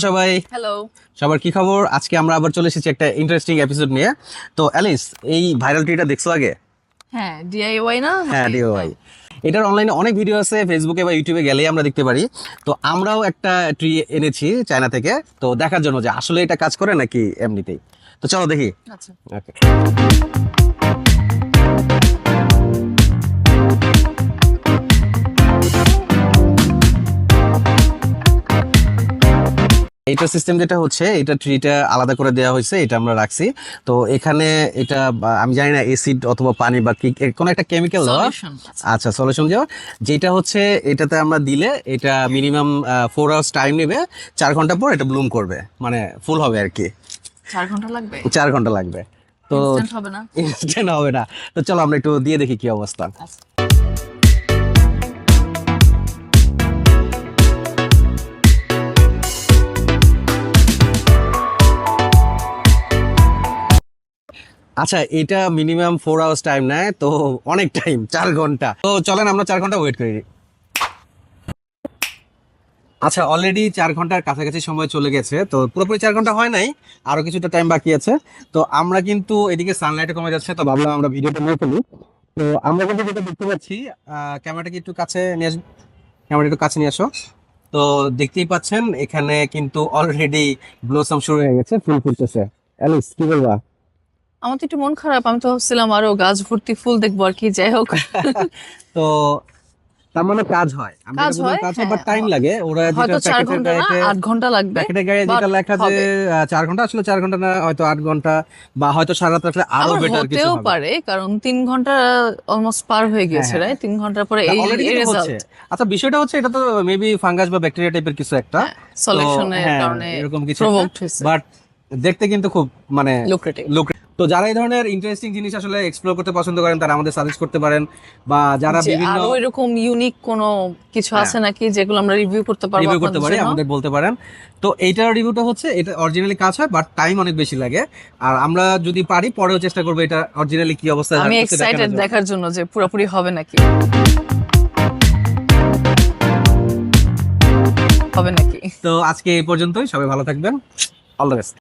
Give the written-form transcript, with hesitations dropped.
সবাই, হ্যালো। সবার কি খবর? আজকে আমরা আবার চলে এসেছি একটা ইন্টারেস্টিং এপিসোড নিয়ে। তো অ্যালিস, এই ভাইরাল ট্রিটা দেখছো আগে? হ্যাঁ, ডিআইওয়াই না? হ্যাঁ, ডিওয়াই। এটার অনলাইনে অনেক ভিডিও আছে, ফেসবুকে বা ইউটিউবে গেলেই আমরা দেখতে পারি। তো আমরাও একটা ট্রি এনেছি চায়না থেকে, তো দেখার জন্য যে আসলে এটা কাজ করে নাকি এমনিতেই। তো চলো দেখি। আচ্ছা। ওকে। এইটা সিস্টেম যেটা হচ্ছে, এটা ট্রিটা আলাদা করে দেওয়া হয়েছে, এটা আমরা রাখছি। তো এখানে এটা আমি জানি না এসিড অথবা পানি বা কি কোনো একটা কেমিক্যাল দেওয়া। Solution আছে। আচ্ছা, সলিউশন দেওয়া, যেটা হচ্ছে এটাতে আমরা দিলে এটা মিনিমাম 4 আওয়ার্স টাইম নেবে। 4 ঘন্টা পর এটা ব্লুম করবে, মানে ফুল হবে আর কি। 4 ঘন্টা লাগবে? 4 ঘন্টা লাগবে। তো ইনস্ট্যান্ট হবে না? ইনস্ট্যান্ট হবে না। তো চলো আমরা একটু দিয়ে দেখি কি অবস্থা। আচ্ছা। আচ্ছা, এটা মিনিমাম 4 আওয়ার্স টাইম নেয়, তো অনেক টাইম, 4 ঘন্টা। তো চলেন আমরা 4 ঘন্টা ওয়েট করি। আচ্ছা, অলরেডি 4 ঘন্টার কাছাকাছি সময় চলে গেছে, তো পুরোপুরি 4 ঘন্টা হয় নাই, আরো কিছুটা টাইম বাকি আছে। তো আমরা কিন্তু এদিকে সানলাইটে কমে যাচ্ছে, তো ভাবলাম আমরা ভিডিওটা নিয়ে ফেলি। তো আমরা কিন্তু যেটা দেখতে পাচ্ছি, ক্যামেরাটা কি একটু কাছে নিয়ে আসো, ক্যামেরা একটু কাছে নিয়ে আসো। তো দেখতেই পাচ্ছেন এখানে কিন্তু অলরেডি ব্লসম শুরু হয়ে গেছে, ফুল ফুটতেছে। অ্যালিস, কি বলবা? আমার তো একটু মন খারাপ, আমি তো ভাবছিলাম আরো গাছ ভর্তি ফুল দেখবো আর কি, যাই হোক। তো তার মানে কাজ হয়, আমি কাজ যেটা বললাম হয়, কাজ হয়, বাট হ্যাঁ। টাইম লাগে। ওরা যেটা হয়তো 4 প্যাকেটের ঘন্টা না, গায়ে 8 ঘন্টা লাগবে। প্যাকেটের গায়ে But যেটা লেখা যে হবে। 4 ঘন্টা, আসলে 4 ঘন্টা না, হয়তো 8 ঘন্টা বা হয়তো সারা রাত রাখলে আরো আবার বেটার কিছু হতেও হবে। পারে, কারণ 3 ঘন্টা অলমোস্ট পার হয়ে গিয়েছে, হ্যাঁ, রাইট? 3 ঘন্টার পরে এই অলরেডি এই হচ্ছে। রেজাল্ট। আচ্ছা, বিষয়টা হচ্ছে এটা তো মেবি ফাঙ্গাস বা ব্যাকটেরিয়া টাইপের কিছু একটা। সলিউশনের হ্যাঁ, কারণে এরকম কিছু প্রভোকড হয়েছে। বাট দেখতে কিন্তু খুব মানে লুক্রেটিভ। তো যারা এই ধরনের ইন্টারেস্টিং জিনিস আসলে এক্সপ্লোর করতে পছন্দ করেন, তারা আমাদের সাজেস্ট করতে পারেন। বা যারা যে বিভিন্ন আরো এরকম ইউনিক কোনো কিছু হ্যাঁ, আছে নাকি যেগুলো আমরা রিভিউ করতে পারবো রিভিউ করতে আপনাদের পারি, জন্য? আমাদের বলতে পারেন। তো এইটার রিভিউটা হচ্ছে, এটা অরিজিনালি কাজ হয়, বাট টাইম অনেক বেশি লাগে। আর আমরা যদি পারি পরেও চেষ্টা করবো এটা অরিজিনালি কি অবস্থায় আমি থাকতেছে এক্সাইটেড দেখানোর জন্য। দেখার জন্য যে পুরোপুরি হবে নাকি, হবে নাকি। তো আজকে এই পর্যন্তই, সবাই ভালো থাকবেন, অল দ্য বেস্ট।